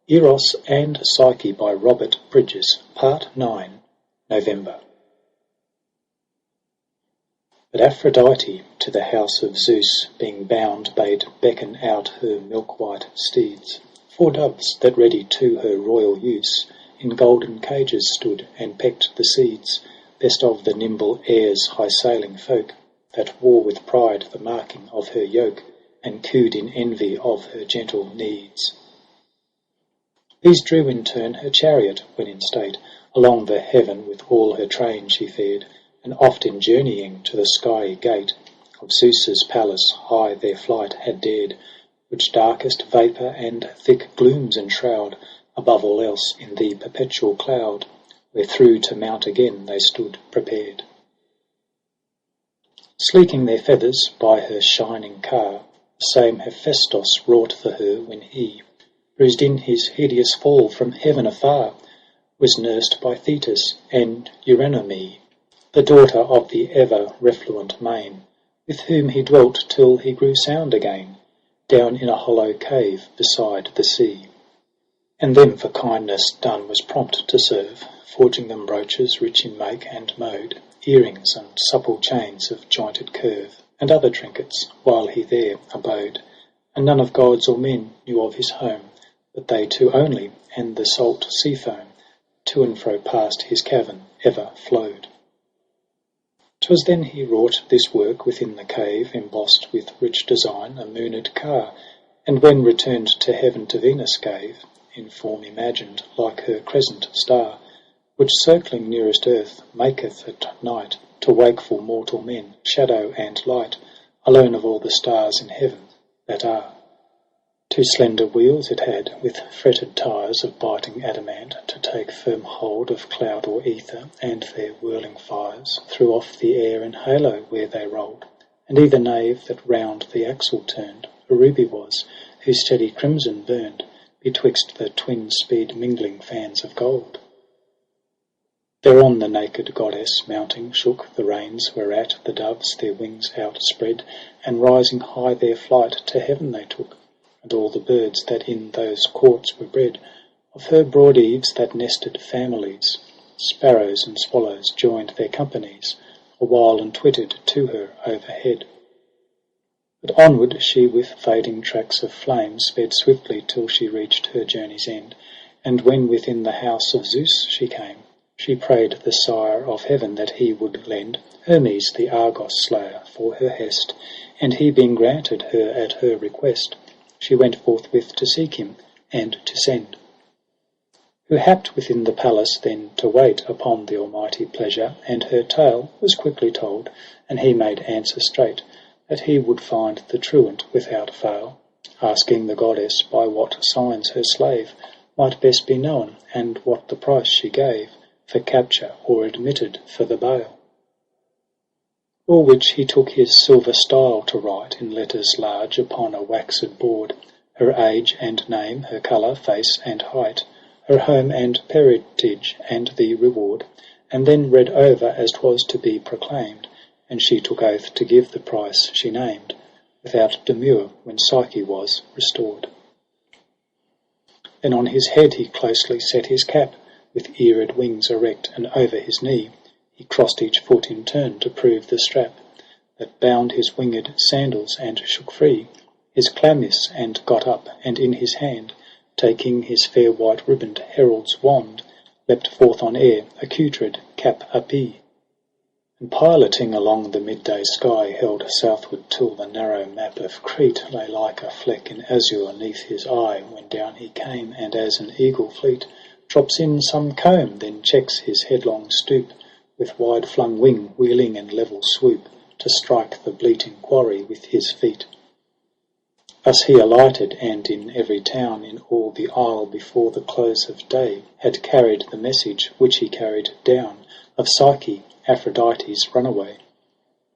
Eros and Psyche by Robert Bridges, Part 9, November. But Aphrodite to the house of Zeus being bound bade beckon out her milk-white steeds, 4 doves that ready to her royal use in golden cages stood and pecked the seeds, best of the nimble air's high-sailing folk, that wore with pride the marking of her yoke, and cooed in envy of her gentle needs. These drew in turn her chariot, when in state along the heaven with all her train she fared, and oft in journeying to the skiey gate of Zeus's palace high their flight had dared, which darkest vapour and thick glooms enshroud, above all else in the perpetual cloud, where through to mount again they stood prepared. Sleeking their feathers by her shining car, the same Hephaestus wrought for her when he, bruised in his hideous fall from heaven afar, was nursed by Thetis and Eurynome, the daughter of the ever refluent main, with whom he dwelt till he grew sound again, down in a hollow cave beside the sea. And them for kindness done was prompt to serve, forging them brooches rich in make and mode, earrings and supple chains of jointed curve, and other trinkets, while he there abode. And none of gods or men knew of his home, but they two only, and the salt sea foam to and fro past his cavern ever flowed. 'Twas then he wrought this work within the cave, embossed with rich design a mooned car, and when returned to heaven to Venus gave, in form imagined like her crescent star, which circling nearest earth maketh at night to wakeful mortal men shadow and light, alone of all the stars in heaven that are. 2 slender wheels it had, with fretted tires of biting adamant, to take firm hold of cloud or ether, and their whirling fires threw off the air in halo where they rolled. And either nave that round the axle turned a ruby was, whose steady crimson burned betwixt the twin speed mingling fans of gold. Thereon the naked goddess mounting shook the reins, whereat the doves their wings outspread, and rising high their flight to heaven they took. And all the birds that in those courts were bred of her broad eaves that nested families, sparrows and swallows joined their companies a while and twittered to her overhead. But onward she with fading tracks of flame sped swiftly till she reached her journey's end, and when within the house of Zeus she came, she prayed the Sire of heaven that he would lend Hermes the Argos slayer for her hest, and he being granted her at her request, she went forthwith to seek him and to send. Who happed within the palace then to wait upon the almighty pleasure, and her tale was quickly told, and he made answer straight, that he would find the truant without fail, asking the goddess by what signs her slave might best be known, and what the price she gave for capture or admitted for the bail. All which he took his silver style to write in letters large upon a waxed board, her age and name, her colour, face and height, her home and parentage, and the reward, and then read over as 'twas to be proclaimed, and she took oath to give the price she named, without demur, when Psyche was restored. Then on his head he closely set his cap, with eared wings erect, and over his knee he crossed each foot in turn to prove the strap that bound his winged sandals, and shook free his chlamys, and got up, and in his hand, taking his fair white ribboned herald's wand, leapt forth on air, accoutred cap a pie, and piloting along the midday sky, held southward till the narrow map of Crete lay like a fleck in azure neath his eye, when down he came, and as an eagle fleet drops in some comb, then checks his headlong stoop, with wide-flung wing wheeling in level swoop, to strike the bleating quarry with his feet. Thus he alighted, and in every town in all the isle before the close of day had carried the message which he carried down of Psyche, Aphrodite's runaway.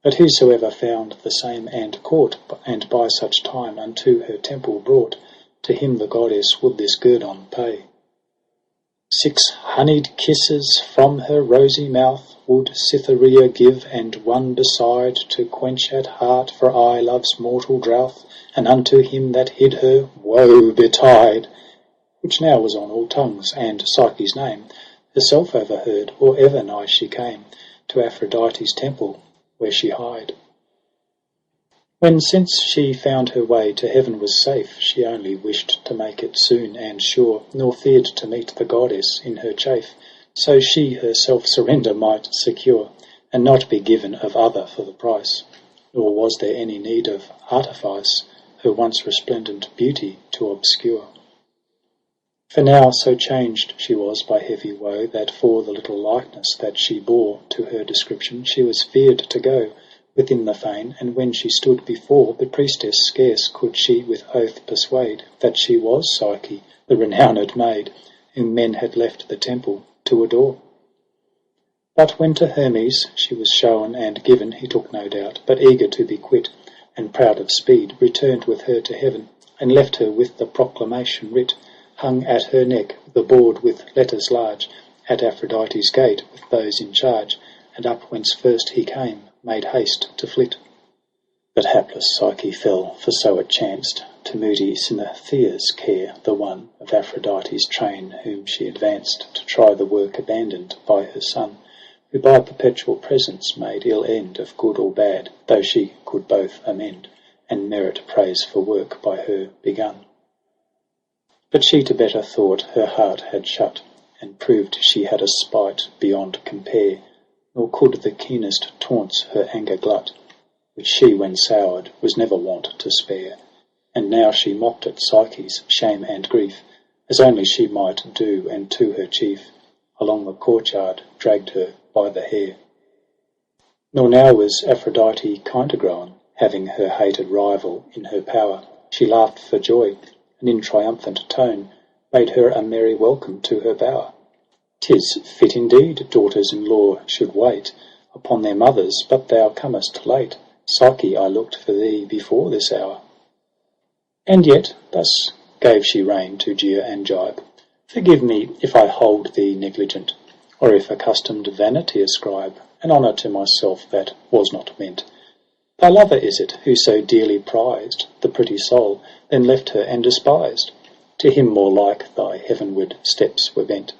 But whosoever found the same and caught, and by such time unto her temple brought, to him the goddess would this guerdon pay. 6 honeyed kisses from her rosy mouth would Cytherea give, and one beside to quench at heart for aye love's mortal drouth, and unto him that hid her woe betide, which now was on all tongues, and Psyche's name herself overheard, or ever nigh she came to Aphrodite's temple, where she hied. When since she found her way to heaven was safe, she only wished to make it soon and sure, nor feared to meet the goddess in her chafe, so she her self-surrender might secure, and not be given of other for the price. Nor was there any need of artifice, her once resplendent beauty to obscure. For now so changed she was by heavy woe, that for the little likeness that she bore to her description, she was feared to go within the fane, and when she stood before the priestess, scarce could she with oath persuade that she was Psyche, the renowned maid, whom men had left the temple to adore. But when to Hermes she was shown and given, he took no doubt, but eager to be quit, and proud of speed, returned with her to heaven, and left her with the proclamation writ, hung at her neck, the board with letters large, at Aphrodite's gate with those in charge, and up whence first he came, made haste to flit. But hapless Psyche fell, for so it chanced, to moody Cynethea's care, the one of Aphrodite's train whom she advanced to try the work abandoned by her son, who by perpetual presence made ill end of good or bad, though she could both amend, and merit praise for work by her begun. But she to better thought her heart had shut, and proved she had a spite beyond compare, nor could the keenest taunts her anger glut, which she, when soured, was never wont to spare. And now she mocked at Psyche's shame and grief, as only she might do, and to her chief along the courtyard dragged her by the hair. Nor now was Aphrodite kinder grown, having her hated rival in her power. She laughed for joy, and in triumphant tone bade her a merry welcome to her bower. 'Tis fit indeed daughters-in-law should wait upon their mothers, but thou comest late. Psyche, I looked for thee before this hour. And yet, thus gave she rein to jeer and jibe, forgive me if I hold thee negligent, or if accustomed vanity ascribe an honour to myself that was not meant. Thy lover is it, who so dearly prized the pretty soul, then left her and despised. To him more like thy heavenward steps were bent.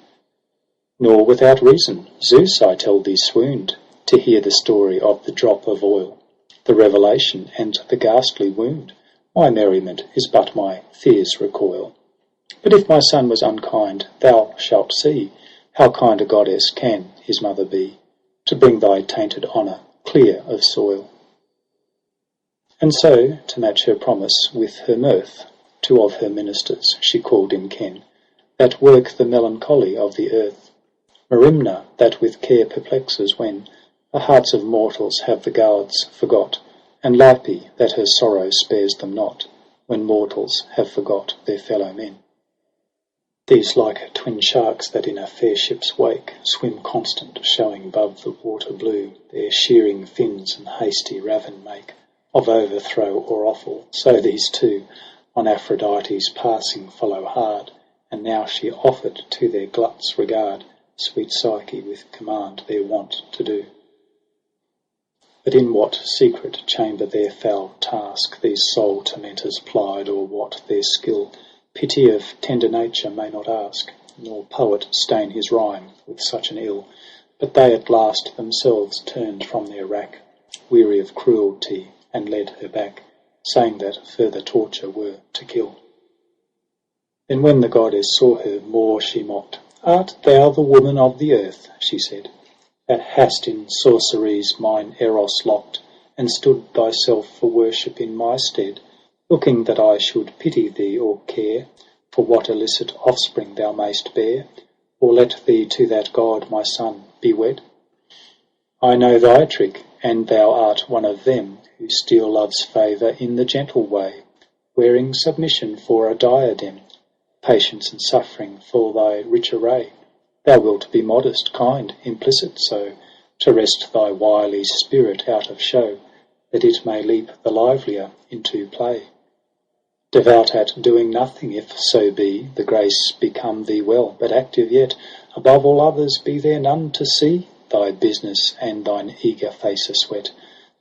Nor without reason Zeus, I tell thee, swooned to hear the story of the drop of oil, the revelation and the ghastly wound. My merriment is but my fear's recoil. But if my son was unkind, thou shalt see how kind a goddess can his mother be, to bring thy tainted honour clear of soil. And so, to match her promise with her mirth, 2 of her ministers she called in ken, that work the melancholy of the earth. Merimna, that with care perplexes when the hearts of mortals have the gods forgot, and Lipe, that her sorrow spares them not, when mortals have forgot their fellow men. These like twin sharks that in a fair ship's wake swim constant, showing above the water blue their shearing fins and hasty ravin make of overthrow or offal, so these 2 on Aphrodite's passing follow hard, and now she offered to their gluts regard, sweet Psyche with command their wont to do. But in what secret chamber their foul task these soul tormentors plied, or what their skill, pity of tender nature may not ask, nor poet stain his rhyme with such an ill, but they at last themselves turned from their rack, weary of cruelty, and led her back, saying that further torture were to kill. Then when the goddess saw her, more she mocked. Art thou the woman of the earth, she said, that hast in sorceries mine Eros locked, and stood thyself for worship in my stead, looking that I should pity thee or care for what illicit offspring thou mayst bear, or let thee to that god my son be wed? I know thy trick, and thou art one of them who steal love's favour in the gentle way, wearing submission for a diadem, patience and suffering for thy rich array. Thou wilt be modest, kind, implicit so, to rest thy wily spirit out of show, that it may leap the livelier into play. Devout at doing nothing, if so be the grace become thee well, but active yet, above all others be there none to see thy business and thine eager face a sweat.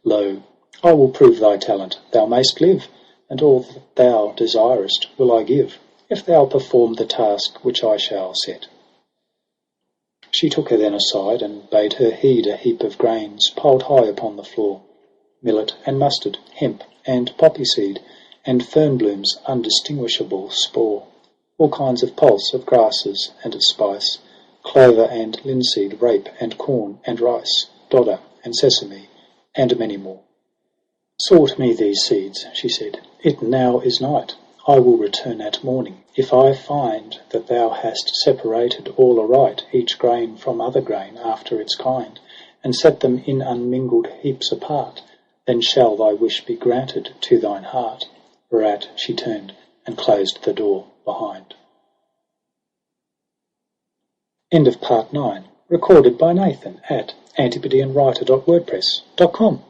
Lo, I will prove thy talent, thou mayst live, and all that thou desirest will I give, if thou perform the task which I shall set." She took her then aside, and bade her heed a heap of grains piled high upon the floor, millet and mustard, hemp and poppy seed, and fern bloom's undistinguishable spore, all kinds of pulse, of grasses and of spice, clover and linseed, rape and corn and rice, dodder and sesame, and many more. "Sort me these seeds," she said. "It now is night. I will return at morning. If I find that thou hast separated all aright, each grain from other grain after its kind, and set them in unmingled heaps apart, then shall thy wish be granted to thine heart." Whereat she turned and closed the door behind. End of part 9. Recorded by Nathan at antipodeanwriter.wordpress.com.